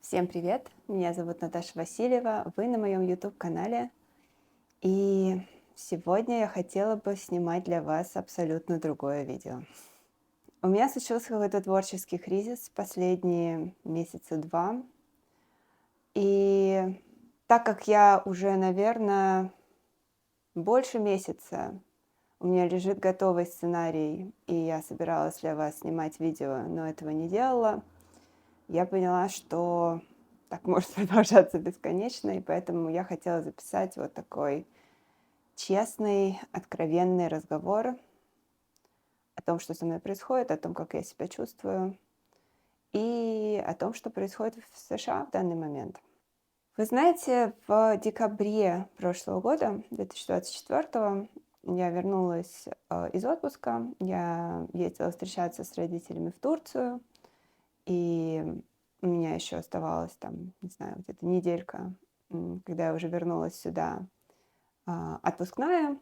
Всем привет! Меня зовут Наташа Васильева, вы на моем YouTube-канале. И сегодня я хотела бы снимать для вас абсолютно другое видео. У меня случился какой-то творческий кризис последние месяца два. И так как я уже, наверное, больше месяца, у меня лежит готовый сценарий, и я собиралась для вас снимать видео, но этого не делала, я поняла, что так может продолжаться бесконечно, и поэтому я хотела записать вот такой честный, откровенный разговор о том, что со мной происходит, о том, как я себя чувствую, и о том, что происходит в США в данный момент. Вы знаете, в декабре прошлого года, 2024, я вернулась из отпуска, я ездила встречаться с родителями в Турцию, и у меня еще оставалось там, не знаю, где-то неделька, когда я уже вернулась сюда, отпускная.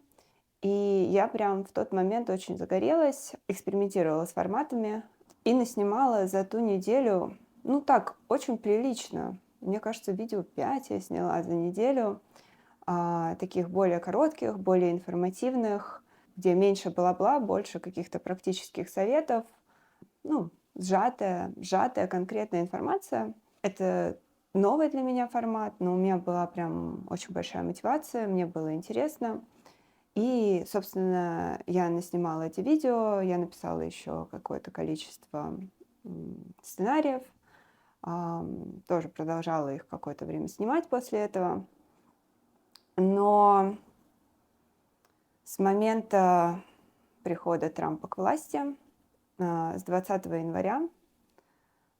И я прям в тот момент очень загорелась, экспериментировала с форматами и наснимала за ту неделю, ну так, очень прилично. Мне кажется, видео 5 я сняла за неделю, таких более коротких, более информативных, где меньше бла-бла, больше каких-то практических советов, ну, сжатая конкретная информация. Это новый для меня формат, но у меня была прям очень большая мотивация, мне было интересно. И, собственно, я наснимала эти видео, я написала еще какое-то количество сценариев, тоже продолжала их какое-то время снимать после этого. Но с момента прихода Трампа к власти, с 20 января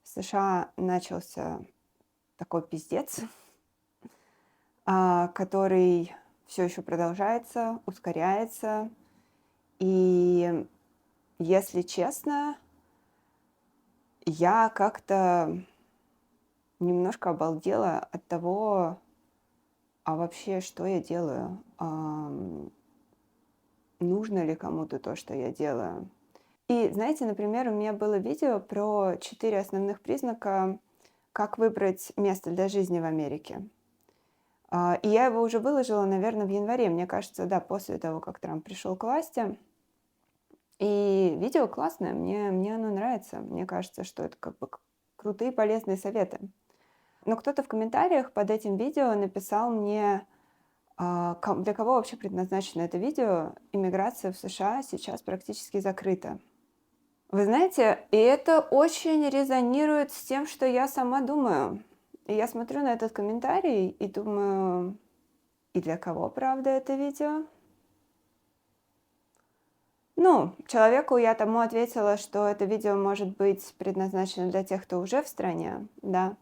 в США начался такой пиздец, который все еще продолжается, ускоряется. И, если честно, я как-то немножко обалдела от того, а вообще, что я делаю? Нужно ли кому-то то, что я делаю? И знаете, например, у меня было видео про 4 основных признака, как выбрать место для жизни в Америке. И я его уже выложила, наверное, в январе, мне кажется, да, после того, как Трамп пришел к власти. И видео классное, мне оно нравится. Мне кажется, что это как бы крутые полезные советы. Но кто-то в комментариях под этим видео написал мне, для кого вообще предназначено это видео. Иммиграция в США сейчас практически закрыта. Вы знаете, и это очень резонирует с тем, что я сама думаю. И я смотрю на этот комментарий и думаю, и для кого, правда, это видео? Ну, человеку я тому ответила, что это видео может быть предназначено для тех, кто уже в стране, да,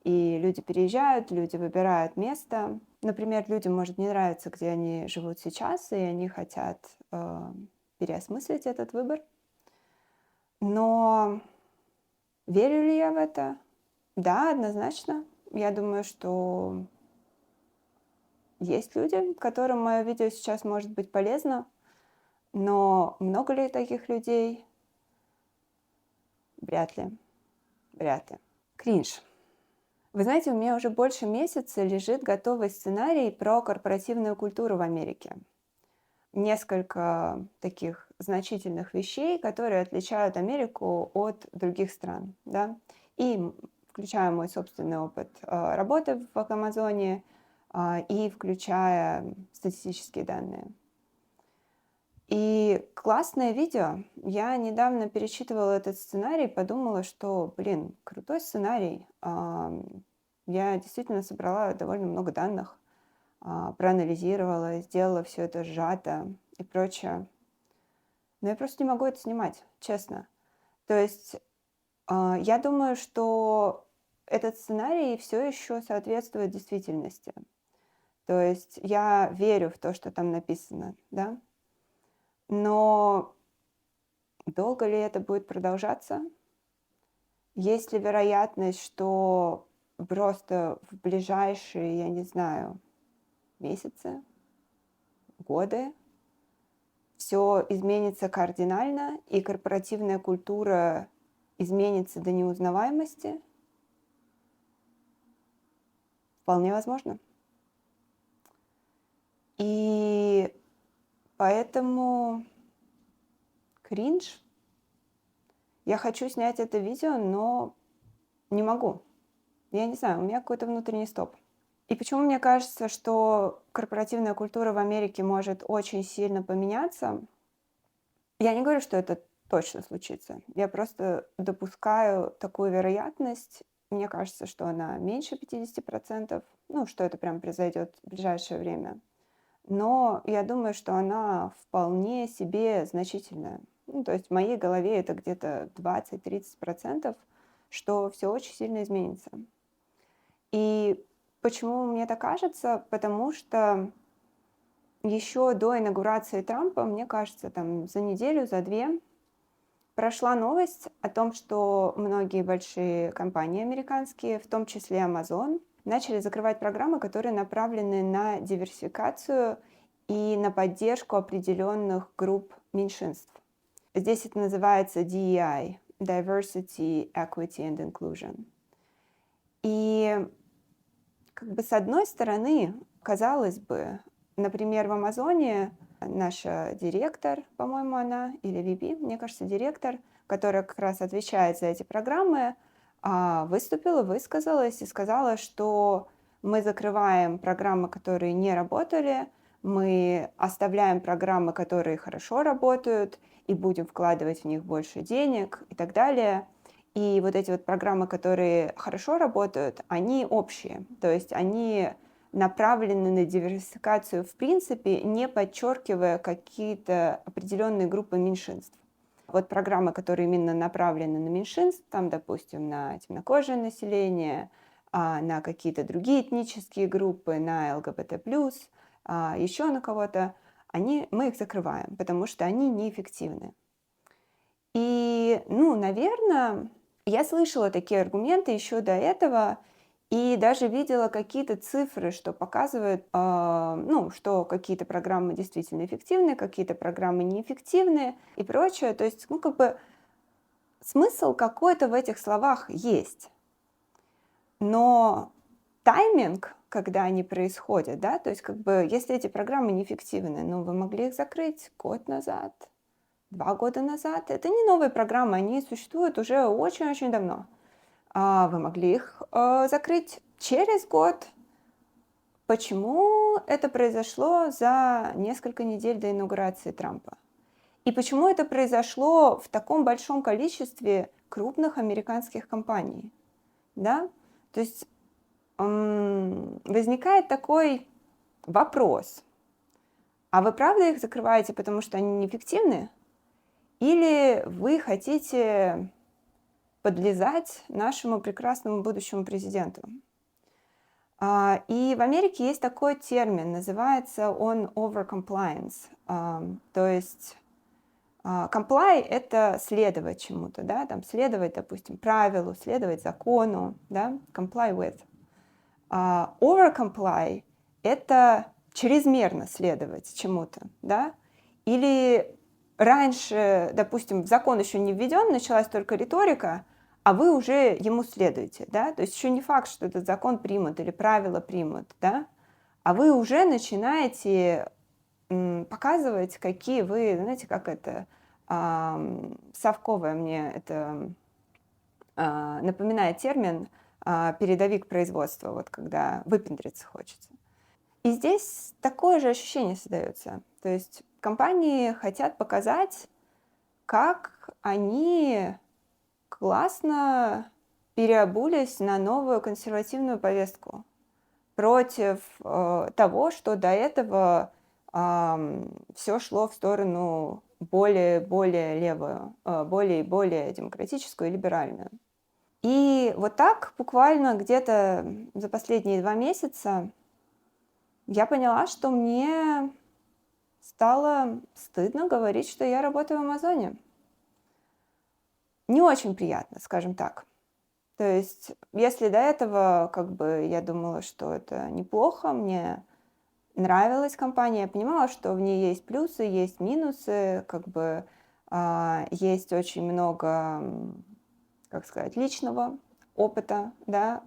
и люди переезжают, люди выбирают место. Например, людям может не нравиться, где они живут сейчас, и они хотят переосмыслить этот выбор. Но верю ли я в это? Да, однозначно. Я думаю, что есть люди, которым мое видео сейчас может быть полезно, но много ли таких людей? Вряд ли, вряд ли. Кринж. Вы знаете, у меня уже больше месяца лежит готовый сценарий про корпоративную культуру в Америке. Несколько таких значительных вещей, которые отличают Америку от других стран, да, и включая мой собственный опыт работы в Амазоне, и включая статистические данные. И классное видео. Я недавно перечитывала этот сценарий, подумала, что, блин, крутой сценарий. Я действительно собрала довольно много данных, проанализировала, сделала все это сжато и прочее. Но я просто не могу это снимать, честно. То есть я думаю, что этот сценарий все еще соответствует действительности. То есть я верю в то, что там написано, да. Но долго ли это будет продолжаться? Есть ли вероятность, что просто в ближайшие, я не знаю, месяцы, годы все изменится кардинально, и корпоративная культура изменится до неузнаваемости? Вполне возможно. И поэтому кринж. Я хочу снять это видео, но не могу. Я не знаю, у меня какой-то внутренний стоп. И почему мне кажется, что корпоративная культура в Америке может очень сильно поменяться? Я не говорю, что это точно случится. Я просто допускаю такую вероятность. Мне кажется, что она меньше 50%, ну, что это прям произойдет в ближайшее время. Но я думаю, что она вполне себе значительная. Ну, то есть в моей голове это где-то 20-30%, что все очень сильно изменится. И почему мне так кажется? Потому что еще до инаугурации Трампа, мне кажется, там за неделю, за две, прошла новость о том, что многие большие компании американские, в том числе Amazon, начали закрывать программы, которые направлены на диверсификацию и на поддержку определенных групп меньшинств. Здесь это называется DEI, Diversity, Equity and Inclusion. И как бы с одной стороны, казалось бы, например, в Амазоне наша директор, по-моему, она, или VP, мне кажется, директор, которая как раз отвечает за эти программы, выступила, высказалась и сказала, что мы закрываем программы, которые не работали, мы оставляем программы, которые хорошо работают, и будем вкладывать в них больше денег и так далее. И вот эти вот программы, которые хорошо работают, они общие, то есть они направлены на диверсификацию в принципе, не подчеркивая какие-то определенные группы меньшинств. Вот программы, которые именно направлены на меньшинств, там, допустим, на темнокожее население, на какие-то другие этнические группы, на ЛГБТ+, еще на кого-то, мы их закрываем, потому что они неэффективны. И, наверное, я слышала такие аргументы еще до этого и даже видела какие-то цифры, что показывают, что какие-то программы действительно эффективны, какие-то программы неэффективны и прочее. То есть, смысл какой-то в этих словах есть. Но тайминг, когда они происходят, да, то есть если эти программы неэффективны, вы могли их закрыть год назад, 2 года назад. Это не новые программы, они существуют уже очень-очень давно. Вы могли их закрыть через год. Почему это произошло за несколько недель до инаугурации Трампа? И почему это произошло в таком большом количестве крупных американских компаний? Да? То есть возникает такой вопрос. А вы правда их закрываете, потому что они неэффективны? Или вы хотите подлизать нашему прекрасному будущему президенту? И в Америке есть такой термин, называется он overcompliance. То есть comply — это следовать чему-то, да, там следовать, допустим, правилу, следовать закону, да, comply with. Overcomply — это чрезмерно следовать чему-то, да, или раньше, допустим, закон еще не введен, началась только риторика, а вы уже ему следуете, да, то есть еще не факт, что этот закон примут или правила примут, да, а вы уже начинаете показывать, какие вы, знаете, как это, совковое мне это напоминает термин передовик производства, вот когда выпендриться хочется. И здесь такое же ощущение создается. То есть компании хотят показать, как они классно переобулись на новую консервативную повестку против того, что до этого все шло в сторону более левую, более и более демократическую и либеральную. И вот так буквально где-то за последние 2 месяца я поняла, что мне стало стыдно говорить, что я работаю в Амазоне. Не очень приятно, скажем так. То есть, если до этого я думала, что это неплохо, мне нравилась компания, я понимала, что в ней есть плюсы, есть минусы, есть очень много, личного, опыта, да,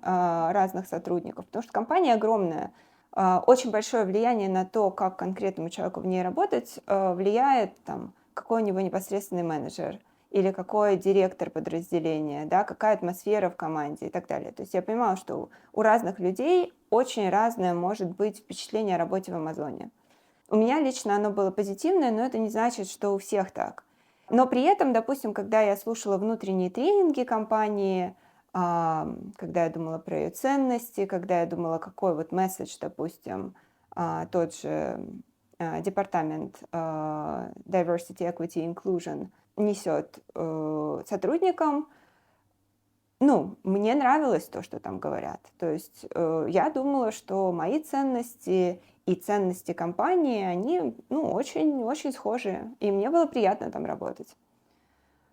разных сотрудников, потому что компания огромная. Очень большое влияние на то, как конкретному человеку в ней работать, влияет там, какой у него непосредственный менеджер или какой директор подразделения, да, какая атмосфера в команде и так далее. То есть я понимала, что у разных людей очень разное может быть впечатление о работе в Амазоне. У меня лично оно было позитивное, но это не значит, что у всех так. Но при этом, допустим, когда я слушала внутренние тренинги компании, когда я думала про ее ценности, когда я думала, какой вот месседж, допустим, тот же департамент Diversity, Equity, Inclusion несет сотрудникам, ну, мне нравилось то, что там говорят. То есть я думала, что мои ценности и ценности компании, они, ну, очень-очень схожие. И мне было приятно там работать.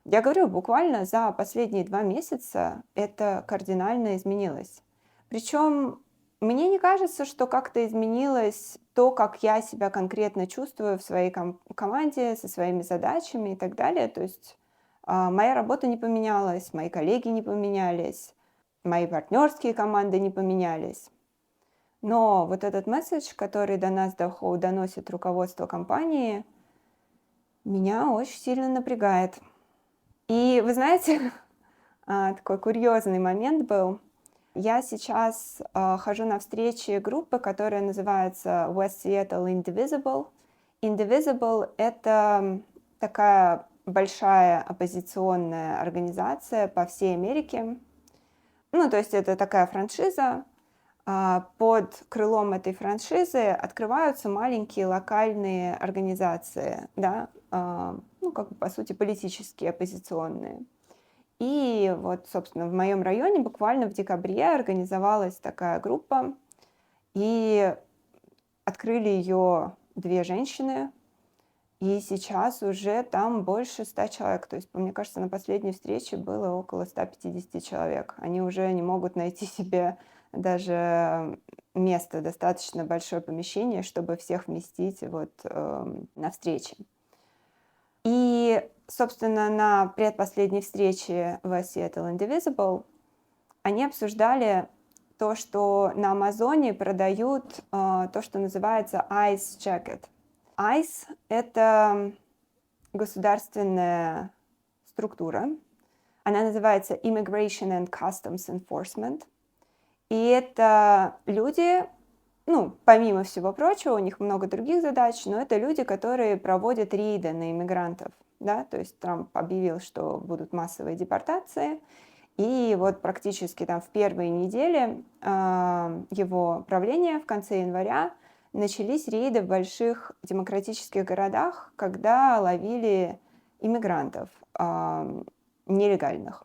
Я говорю, буквально за последние 2 месяца это кардинально изменилось. Причем мне не кажется, что как-то изменилось то, как я себя конкретно чувствую в своей команде, со своими задачами и так далее. То есть моя работа не поменялась, мои коллеги не поменялись, мои партнерские команды не поменялись. Но вот этот месседж, который до нас доносит руководство компании, меня очень сильно напрягает. И вы знаете, такой курьезный момент был. Я сейчас хожу на встречи группы, которая называется West Seattle Indivisible. Indivisible — это такая большая оппозиционная организация по всей Америке. Ну, то есть это такая франшиза. Под крылом этой франшизы открываются маленькие локальные организации, да, ну, как бы, по сути, политические, оппозиционные. И вот, собственно, в моем районе буквально в декабре организовалась такая группа, и открыли ее 2 женщины, и сейчас уже там больше 100 человек. То есть, мне кажется, на последней встрече было около 150 человек. Они уже не могут найти себе даже место, достаточно большое помещение, чтобы всех вместить вот на встрече. И, собственно, на предпоследней встрече в Seattle Indivisible они обсуждали то, что на Амазоне продают то, что называется ICE Jacket. ICE — это государственная структура. Она называется Immigration and Customs Enforcement. И это люди, ну, помимо всего прочего, у них много других задач, но это люди, которые проводят рейды на иммигрантов. Да? То есть Трамп объявил, что будут массовые депортации. И вот практически там в первые недели его правления, в конце января, начались рейды в больших демократических городах, когда ловили иммигрантов нелегальных.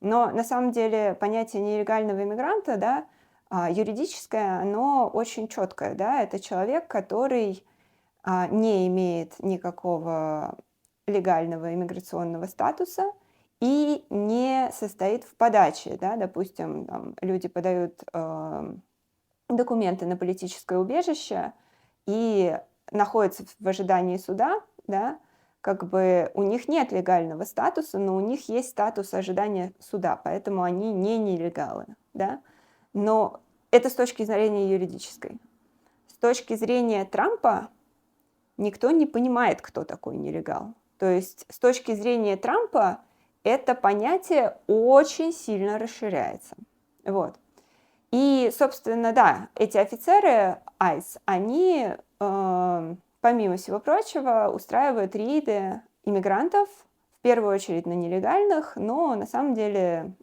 Но на самом деле понятие нелегального иммигранта, да, юридическое, оно очень четкое. Да? Это человек, который не имеет никакого легального иммиграционного статуса и не состоит в подаче. Да? Допустим, там, люди подают документы на политическое убежище и находятся в ожидании суда, да? Как бы у них нет легального статуса, но у них есть статус ожидания суда, поэтому они не нелегалы. Да? Но это с точки зрения юридической. С точки зрения Трампа никто не понимает, кто такой нелегал. То есть с точки зрения Трампа это понятие очень сильно расширяется. Вот. И, собственно, да, эти офицеры ICE, они, помимо всего прочего, устраивают рейды иммигрантов, в первую очередь на нелегальных, но на самом деле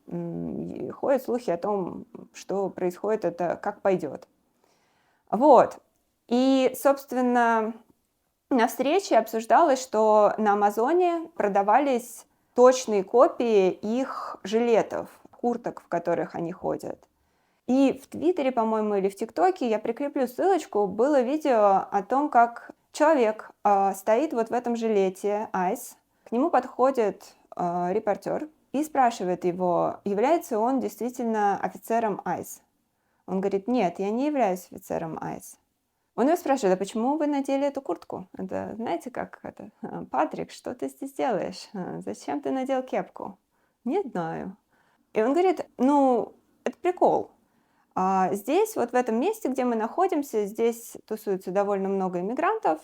ходят слухи о том, что происходит это как пойдет. Вот. И, собственно, на встрече обсуждалось, что на Амазоне продавались точные копии их жилетов, курток, в которых они ходят. И в Твиттере, по-моему, или в ТикТоке, я прикреплю ссылочку, было видео о том, как человек стоит вот в этом жилете ICE, к нему подходит репортер и спрашивает его, является он действительно офицером ICE. Он говорит, нет, я не являюсь офицером ICE. Он его спрашивает, а почему вы надели эту куртку? Это, знаете, как это? Патрик, что ты здесь делаешь? Зачем ты надел кепку? Не знаю. И он говорит, ну, это прикол. Здесь, вот в этом месте, где мы находимся, здесь тусуется довольно много иммигрантов,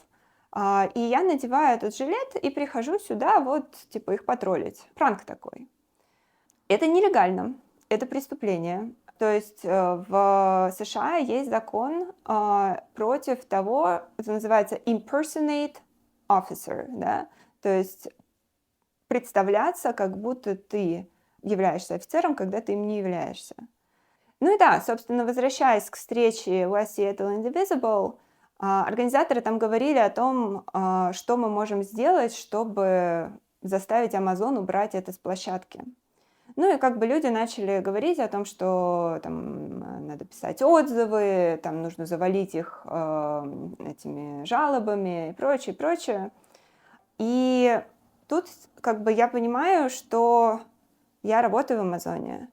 и я надеваю этот жилет и прихожу сюда вот, типа, их патрулить. Пранк такой. Это нелегально, это преступление. То есть в США есть закон против того, это называется impersonate officer, да? То есть представляться, как будто ты являешься офицером, когда ты им не являешься. Ну и да, собственно, возвращаясь к встрече West Seattle Indivisible, организаторы там говорили о том, что мы можем сделать, чтобы заставить Amazon убрать это с площадки. Ну и как бы люди начали говорить о том, что там надо писать отзывы, там нужно завалить их этими жалобами и прочее, прочее. И тут как бы я понимаю, что я работаю в Амазоне,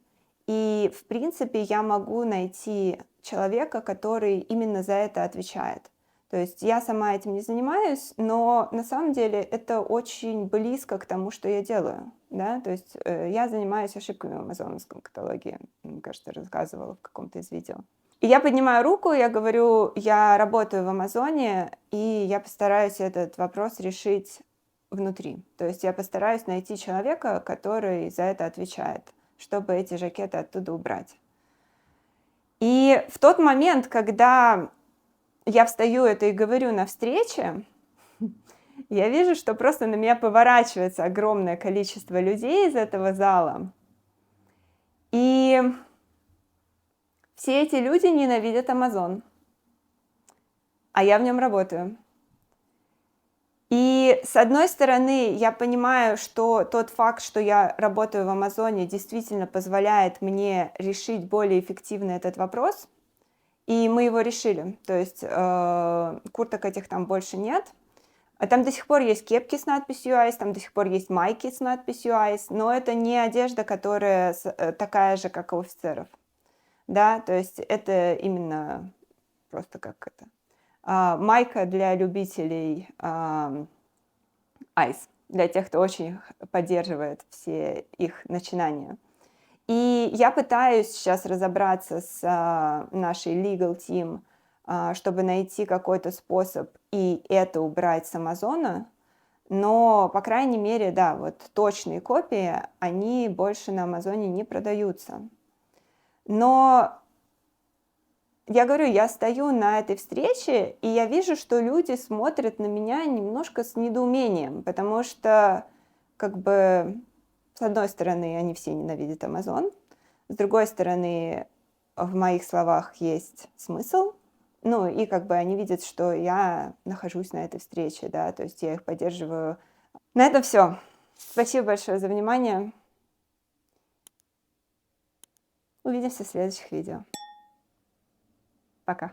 и в принципе я могу найти человека, который именно за это отвечает. То есть я сама этим не занимаюсь, но на самом деле это очень близко к тому, что я делаю. Да? То есть я занимаюсь ошибками в амазоновском каталоге, мне кажется, рассказывала в каком-то из видео. И я поднимаю руку, я говорю, я работаю в Амазоне, и я постараюсь этот вопрос решить внутри. То есть я постараюсь найти человека, который за это отвечает, чтобы эти жакеты оттуда убрать. И в тот момент, когда я встаю это и говорю на встрече, я вижу, что просто на меня поворачивается огромное количество людей из этого зала. И все эти люди ненавидят Amazon, а я в нем работаю. И с одной стороны, я понимаю, что тот факт, что я работаю в Амазоне, действительно позволяет мне решить более эффективно этот вопрос, и мы его решили. То есть курток этих там больше нет. Там до сих пор есть кепки с надписью ICE, там до сих пор есть майки с надписью ICE, но это не одежда, которая такая же, как у офицеров. Да, то есть это именно просто как это. Майка для любителей ICE, для тех, кто очень поддерживает все их начинания. И я пытаюсь сейчас разобраться с нашей legal team, чтобы найти какой-то способ и это убрать с Амазона, но, по крайней мере, да, вот точные копии, они больше на Амазоне не продаются. Но я говорю, я стою на этой встрече, и я вижу, что люди смотрят на меня немножко с недоумением, потому что, как бы, с одной стороны, они все ненавидят Amazon, с другой стороны, в моих словах есть смысл, ну, и как бы они видят, что я нахожусь на этой встрече, да, то есть я их поддерживаю. На этом все. Спасибо большое за внимание. Увидимся в следующих видео. Пока.